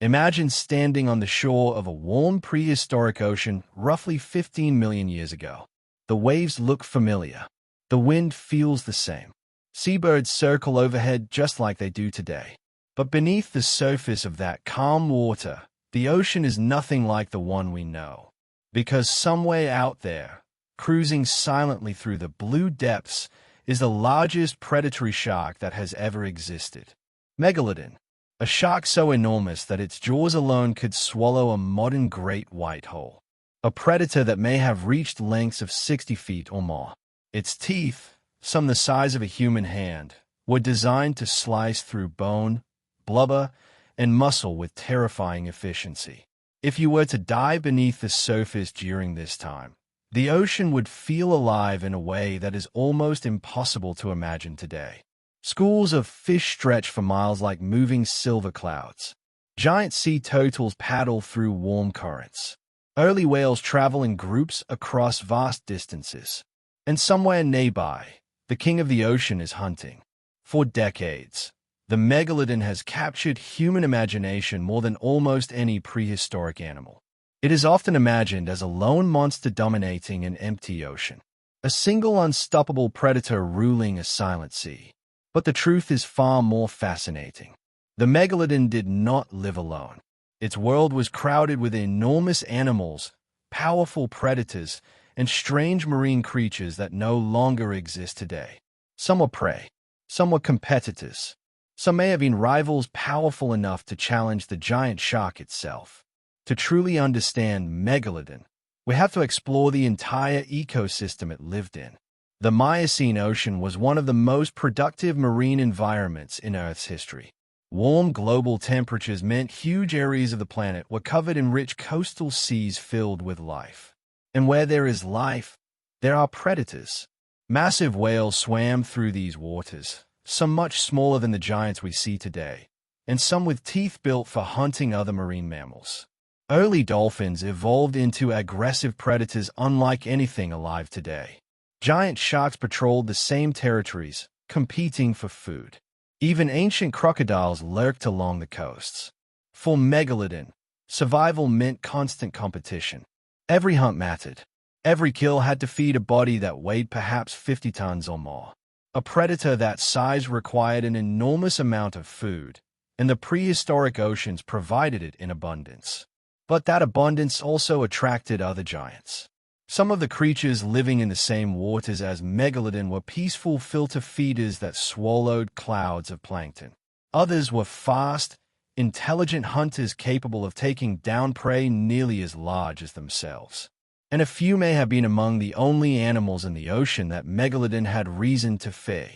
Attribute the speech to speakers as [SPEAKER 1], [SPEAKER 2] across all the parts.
[SPEAKER 1] Imagine standing on the shore of a warm prehistoric ocean roughly 15 million years ago. The waves look familiar. The wind feels the same. Seabirds circle overhead just like they do today. But beneath the surface of that calm water, the ocean is nothing like the one we know. Because somewhere out there, cruising silently through the blue depths, is the largest predatory shark that has ever existed. Megalodon, a shark so enormous that its jaws alone could swallow a modern great white whale. A predator that may have reached lengths of 60 feet or more. Its teeth, some the size of a human hand, were designed to slice through bone, blubber, and muscle with terrifying efficiency. If you were to dive beneath the surface during this time, the ocean would feel alive in a way that is almost impossible to imagine today. Schools of fish stretch for miles like moving silver clouds. Giant sea turtles paddle through warm currents. Early whales travel in groups across vast distances. And somewhere nearby, the king of the ocean is hunting. For decades, the megalodon has captured human imagination more than almost any prehistoric animal. It is often imagined as a lone monster dominating an empty ocean, a single unstoppable predator ruling a silent sea. But the truth is far more fascinating. The megalodon did not live alone. Its world was crowded with enormous animals, powerful predators, and strange marine creatures that no longer exist today. Some were prey. Some were competitors. Some may have been rivals powerful enough to challenge the giant shark itself. To truly understand Megalodon, we have to explore the entire ecosystem it lived in. The Miocene Ocean was one of the most productive marine environments in Earth's history. Warm global temperatures meant huge areas of the planet were covered in rich coastal seas filled with life. And where there is life, there are predators. Massive whales swam through these waters, some much smaller than the giants we see today, and some with teeth built for hunting other marine mammals. Early dolphins evolved into aggressive predators unlike anything alive today. Giant sharks patrolled the same territories, competing for food. Even ancient crocodiles lurked along the coasts. For Megalodon, survival meant constant competition. Every hunt mattered. Every kill had to feed a body that weighed perhaps 50 tons or more. A predator that size required an enormous amount of food, and the prehistoric oceans provided it in abundance. But that abundance also attracted other giants. Some of the creatures living in the same waters as Megalodon were peaceful filter feeders that swallowed clouds of plankton. Others were fast, intelligent hunters capable of taking down prey nearly as large as themselves. And a few may have been among the only animals in the ocean that Megalodon had reason to fear.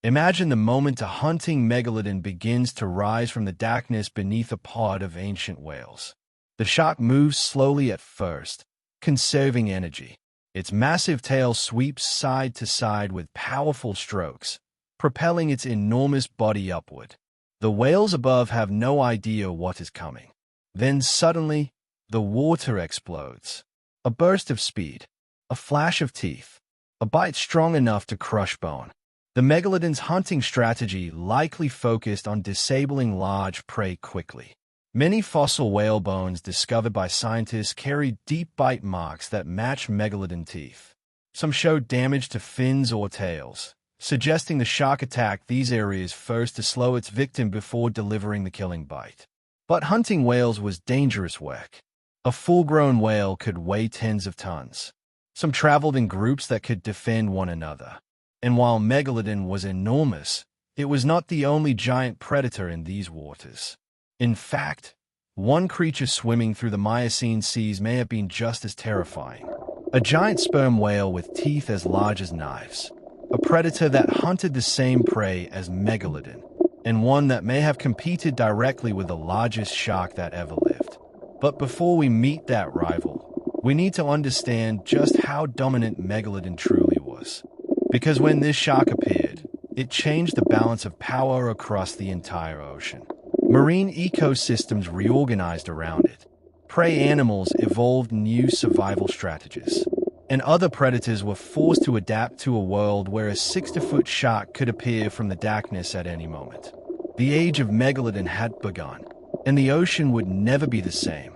[SPEAKER 1] Imagine the moment a hunting Megalodon begins to rise from the darkness beneath a pod of ancient whales. The shark moves slowly at first, conserving energy. Its massive tail sweeps side to side with powerful strokes, propelling its enormous body upward. The whales above have no idea what is coming. Then suddenly, the water explodes. A burst of speed, a flash of teeth, a bite strong enough to crush bone. The megalodon's hunting strategy likely focused on disabling large prey quickly. Many fossil whale bones discovered by scientists carry deep bite marks that match megalodon teeth. Some showed damage to fins or tails, suggesting the shark attacked these areas first to slow its victim before delivering the killing bite. But hunting whales was dangerous work. A full-grown whale could weigh tens of tons. Some traveled in groups that could defend one another. And while Megalodon was enormous, it was not the only giant predator in these waters. In fact, one creature swimming through the Miocene seas may have been just as terrifying. A giant sperm whale with teeth as large as knives. A predator that hunted the same prey as Megalodon, and one that may have competed directly with the largest shark that ever lived. But before we meet that rival, we need to understand just how dominant Megalodon truly was. Because when this shark appeared, it changed the balance of power across the entire ocean. Marine ecosystems reorganized around it. Prey animals evolved new survival strategies. And other predators were forced to adapt to a world where a 60-foot shark could appear from the darkness at any moment. The age of Megalodon had begun. and the ocean would never be the same.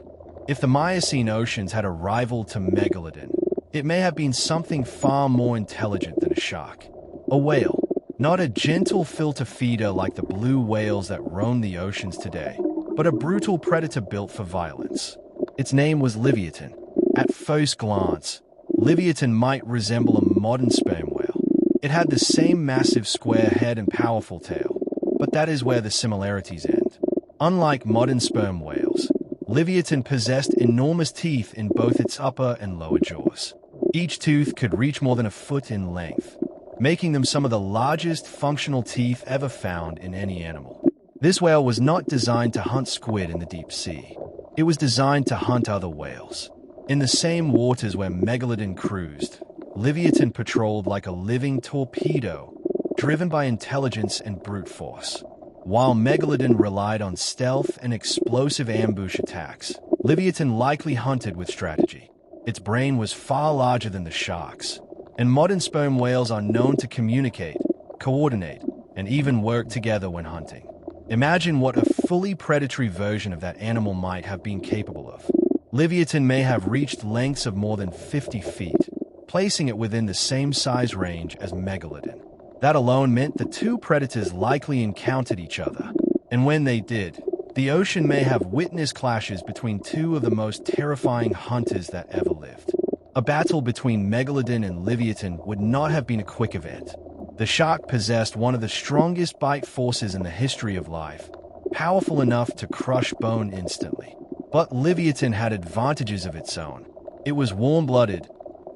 [SPEAKER 1] If the Miocene oceans had a rival to Megalodon, it may have been something far more intelligent than a shark. A whale. Not a gentle filter feeder like the blue whales that roam the oceans today, but a brutal predator built for violence. Its name was Livyatan. At first glance, Livyatan might resemble a modern sperm whale. It had the same massive square head and powerful tail, but that is where the similarities end. Unlike modern sperm whales, Livyatan possessed enormous teeth in both its upper and lower jaws. Each tooth could reach more than a foot in length, making them some of the largest functional teeth ever found in any animal. This whale was not designed to hunt squid in the deep sea. It was designed to hunt other whales. In the same waters where Megalodon cruised, Livyatan patrolled like a living torpedo, driven by intelligence and brute force. While Megalodon relied on stealth and explosive ambush attacks, Livyatan likely hunted with strategy. Its brain was far larger than the shark's, and modern sperm whales are known to communicate, coordinate, and even work together when hunting. Imagine what a fully predatory version of that animal might have been capable of. Livyatan may have reached lengths of more than 50 feet, placing it within the same size range as Megalodon. That alone meant the two predators likely encountered each other, and when they did, the ocean may have witnessed clashes between two of the most terrifying hunters that ever lived. A battle between Megalodon and Livyatan would not have been a quick event. The shark possessed one of the strongest bite forces in the history of life, powerful enough to crush bone instantly. But Livyatan had advantages of its own. It was warm-blooded,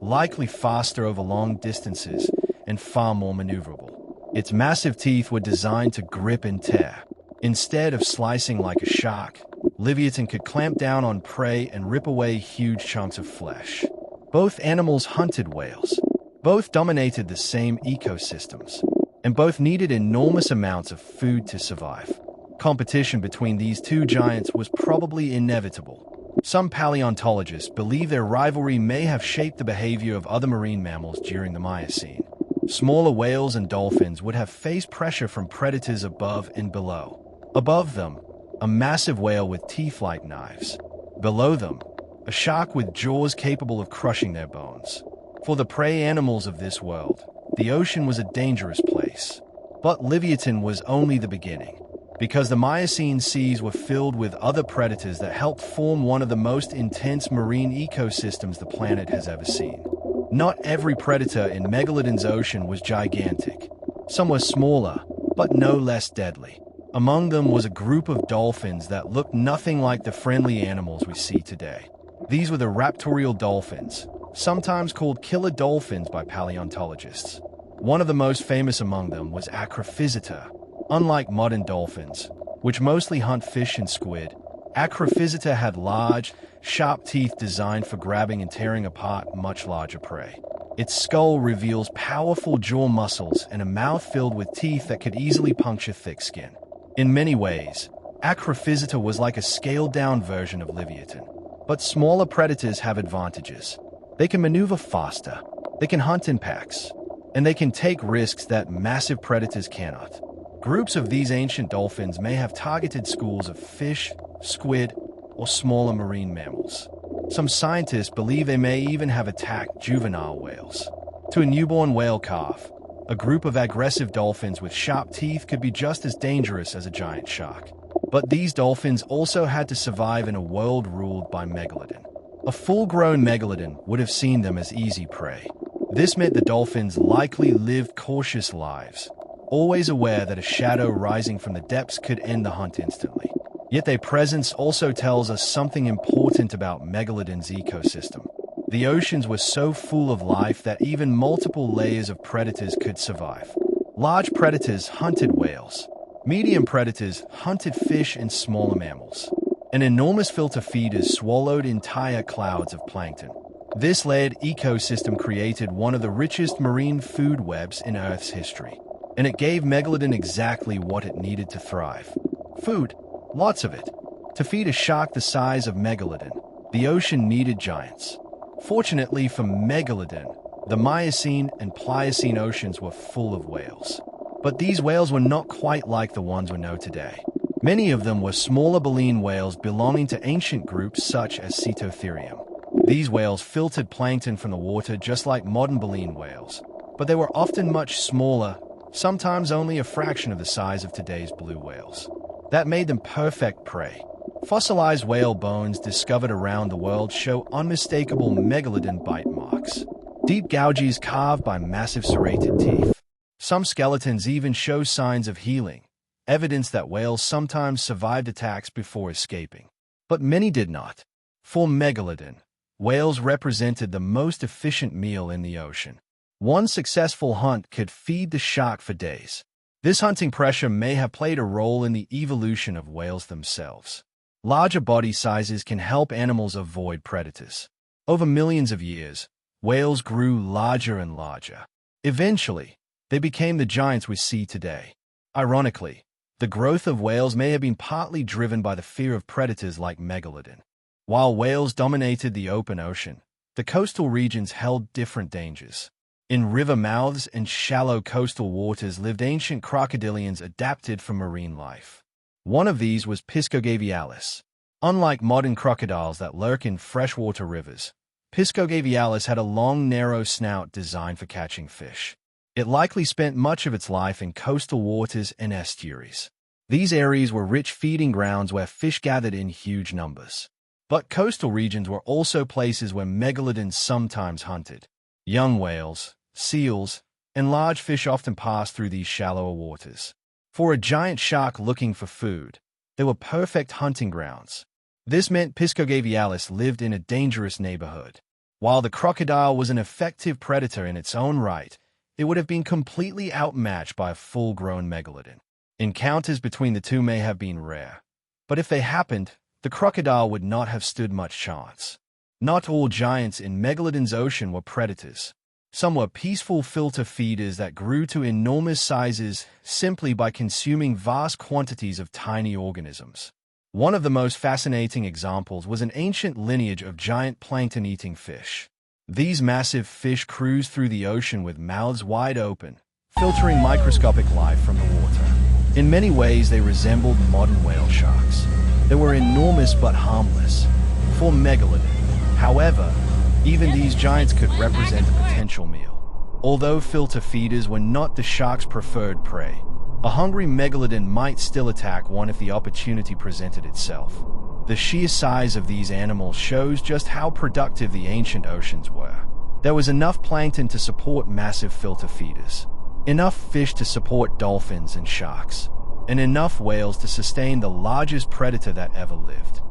[SPEAKER 1] likely faster over long distances, and far more maneuverable. Its massive teeth were designed to grip and tear. Instead of slicing like a shark, Livyatan could clamp down on prey and rip away huge chunks of flesh. Both animals hunted whales. Both dominated the same ecosystems, and both needed enormous amounts of food to survive. Competition between these two giants was probably inevitable. Some paleontologists believe their rivalry may have shaped the behavior of other marine mammals during the Miocene. Smaller whales and dolphins would have faced pressure from predators above and below. Above them, a massive whale with teeth like knives. Below them, a shark with jaws capable of crushing their bones. For the prey animals of this world, the ocean was a dangerous place. But Livyatan was only the beginning, because the Miocene seas were filled with other predators that helped form one of the most intense marine ecosystems the planet has ever seen. Not every predator in Megalodon's ocean was gigantic. Some were smaller, but no less deadly. Among them was a group of dolphins that looked nothing like the friendly animals we see today. These were the raptorial dolphins, sometimes called killer dolphins by paleontologists. One of the most famous among them was Acrophyseter. Unlike modern dolphins, which mostly hunt fish and squid, Acrophyseter had large, sharp teeth designed for grabbing and tearing apart much larger prey. Its skull reveals powerful jaw muscles and a mouth filled with teeth that could easily puncture thick skin. In many ways, Acrophyseter was like a scaled-down version of Livyatan. But smaller predators have advantages. They can maneuver faster, they can hunt in packs, and they can take risks that massive predators cannot. Groups of these ancient dolphins may have targeted schools of fish, squid, or smaller marine mammals. Some scientists believe they may even have attacked juvenile whales. To a newborn whale calf, a group of aggressive dolphins with sharp teeth could be just as dangerous as a giant shark. But these dolphins also had to survive in a world ruled by Megalodon. A full-grown Megalodon would have seen them as easy prey. This meant the dolphins likely lived cautious lives, always aware that a shadow rising from the depths could end the hunt instantly. Yet their presence also tells us something important about Megalodon's ecosystem. The oceans were so full of life that even multiple layers of predators could survive. Large predators hunted whales. Medium predators hunted fish and smaller mammals. And enormous filter feeders swallowed entire clouds of plankton. This layered ecosystem created one of the richest marine food webs in Earth's history. And it gave Megalodon exactly what it needed to thrive. Food, lots of it. To feed a shark the size of Megalodon, the ocean needed giants. Fortunately for Megalodon, the Miocene and Pliocene oceans were full of whales. But these whales were not quite like the ones we know today. Many of them were smaller baleen whales belonging to ancient groups such as Cetotherium. These whales filtered plankton from the water just like modern baleen whales, but they were often much smaller, sometimes only a fraction of the size of today's blue whales. That made them perfect prey. Fossilized whale bones discovered around the world show unmistakable Megalodon bite marks, deep gouges carved by massive serrated teeth. Some skeletons even show signs of healing, evidence that whales sometimes survived attacks before escaping. But many did not. For Megalodon, whales represented the most efficient meal in the ocean. One successful hunt could feed the shark for days. This hunting pressure may have played a role in the evolution of whales themselves. Larger body sizes can help animals avoid predators. Over millions of years, whales grew larger and larger. Eventually, they became the giants we see today. Ironically, the growth of whales may have been partly driven by the fear of predators like Megalodon. While whales dominated the open ocean, the coastal regions held different dangers. In river mouths and shallow coastal waters lived ancient crocodilians adapted for marine life. One of these was Piscogavialis. Unlike modern crocodiles that lurk in freshwater rivers, Piscogavialis had a long, narrow snout designed for catching fish. It likely spent much of its life in coastal waters and estuaries. These areas were rich feeding grounds where fish gathered in huge numbers. But coastal regions were also places where megalodons sometimes hunted. Young whales, seals, and large fish often passed through these shallower waters. For a giant shark looking for food, they were perfect hunting grounds. This meant Piscogavialis lived in a dangerous neighborhood. While the crocodile was an effective predator in its own right, it would have been completely outmatched by a full-grown megalodon. Encounters between the two may have been rare, but if they happened, the crocodile would not have stood much chance. Not all giants in Megalodon's ocean were predators. Some were peaceful filter feeders that grew to enormous sizes simply by consuming vast quantities of tiny organisms. One of the most fascinating examples was an ancient lineage of giant plankton-eating fish. These massive fish cruised through the ocean with mouths wide open, filtering microscopic life from the water. In many ways, they resembled modern whale sharks. They were enormous but harmless. For Megalodon, however, even these giants could represent a potential meal. Although filter feeders were not the shark's preferred prey, a hungry megalodon might still attack one if the opportunity presented itself. The sheer size of these animals shows just how productive the ancient oceans were. There was enough plankton to support massive filter feeders, enough fish to support dolphins and sharks, and enough whales to sustain the largest predator that ever lived.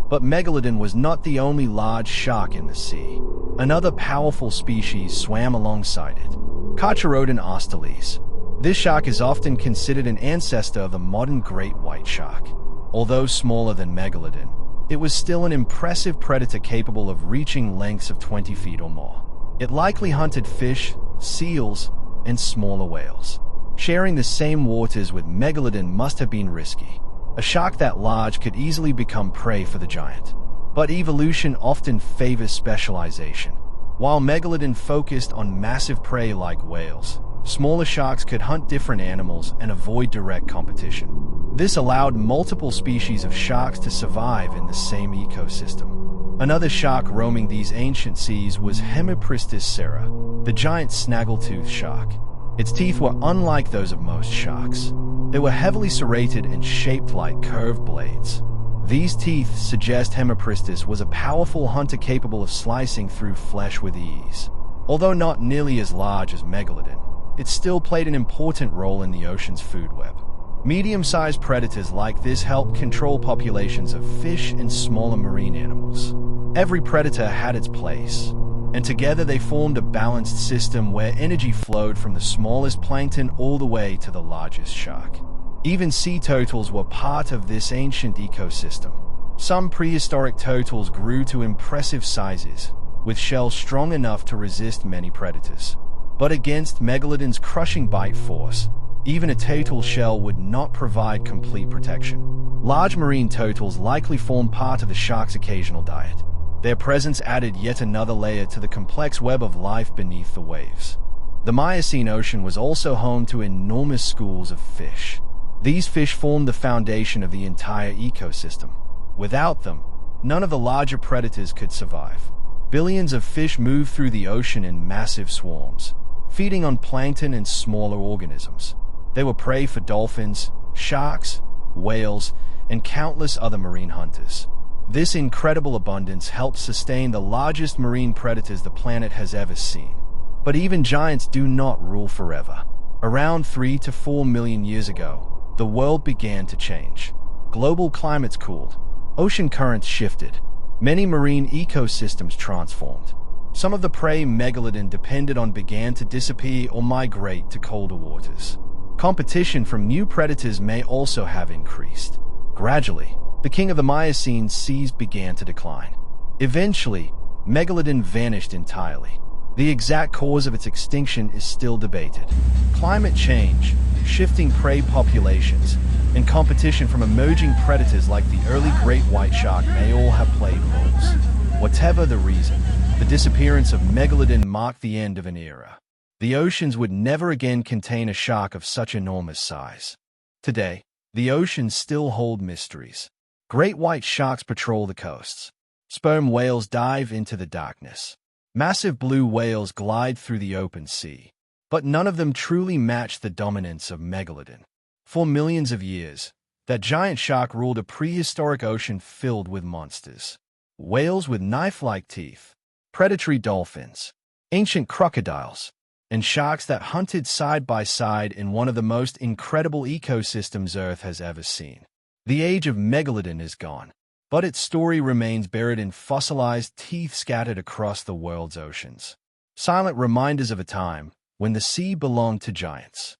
[SPEAKER 1] But Megalodon was not the only large shark in the sea. Another powerful species swam alongside it, Carcharodon australis. This shark is often considered an ancestor of the modern great white shark. Although smaller than Megalodon, it was still an impressive predator capable of reaching lengths of 20 feet or more. It likely hunted fish, seals, and smaller whales. Sharing the same waters with Megalodon must have been risky. A shark that large could easily become prey for the giant. But evolution often favors specialization. While Megalodon focused on massive prey like whales, smaller sharks could hunt different animals and avoid direct competition. This allowed multiple species of sharks to survive in the same ecosystem. Another shark roaming these ancient seas was Hemipristis cera, the giant snaggletooth shark. Its teeth were unlike those of most sharks. They were heavily serrated and shaped like curved blades. These teeth suggest Hemipristis was a powerful hunter capable of slicing through flesh with ease. Although not nearly as large as Megalodon, it still played an important role in the ocean's food web. Medium-sized predators like this helped control populations of fish and smaller marine animals. Every predator had its place, and together they formed a balanced system where energy flowed from the smallest plankton all the way to the largest shark. Even sea turtles were part of this ancient ecosystem. Some prehistoric turtles grew to impressive sizes, with shells strong enough to resist many predators. But against Megalodon's crushing bite force, even a turtle shell would not provide complete protection. Large marine turtles likely formed part of the shark's occasional diet. Their presence added yet another layer to the complex web of life beneath the waves. The Miocene Ocean was also home to enormous schools of fish. These fish form the foundation of the entire ecosystem. Without them, none of the larger predators could survive. Billions of fish move through the ocean in massive swarms, feeding on plankton and smaller organisms. They were prey for dolphins, sharks, whales, and countless other marine hunters. This incredible abundance helps sustain the largest marine predators the planet has ever seen. But even giants do not rule forever. Around 3 to 4 million years ago, the world began to change. Global climates cooled, ocean currents shifted, many marine ecosystems transformed. Some of the prey Megalodon depended on began to disappear or migrate to colder waters. Competition from new predators may also have increased. Gradually, the king of the Miocene seas began to decline. Eventually, Megalodon vanished entirely. The exact cause of its extinction is still debated. Climate change, shifting prey populations, and competition from emerging predators like the early great white shark may all have played roles. Whatever the reason, the disappearance of Megalodon marked the end of an era. The oceans would never again contain a shark of such enormous size. Today, the oceans still hold mysteries. Great white sharks patrol the coasts. Sperm whales dive into the darkness. Massive blue whales glide through the open sea. But none of them truly match the dominance of Megalodon. For millions of years, that giant shark ruled a prehistoric ocean filled with monsters. Whales with knife-like teeth, predatory dolphins, ancient crocodiles, and sharks that hunted side by side in one of the most incredible ecosystems Earth has ever seen. The age of Megalodon is gone, but its story remains buried in fossilized teeth scattered across the world's oceans. Silent reminders of a time when the sea belonged to giants.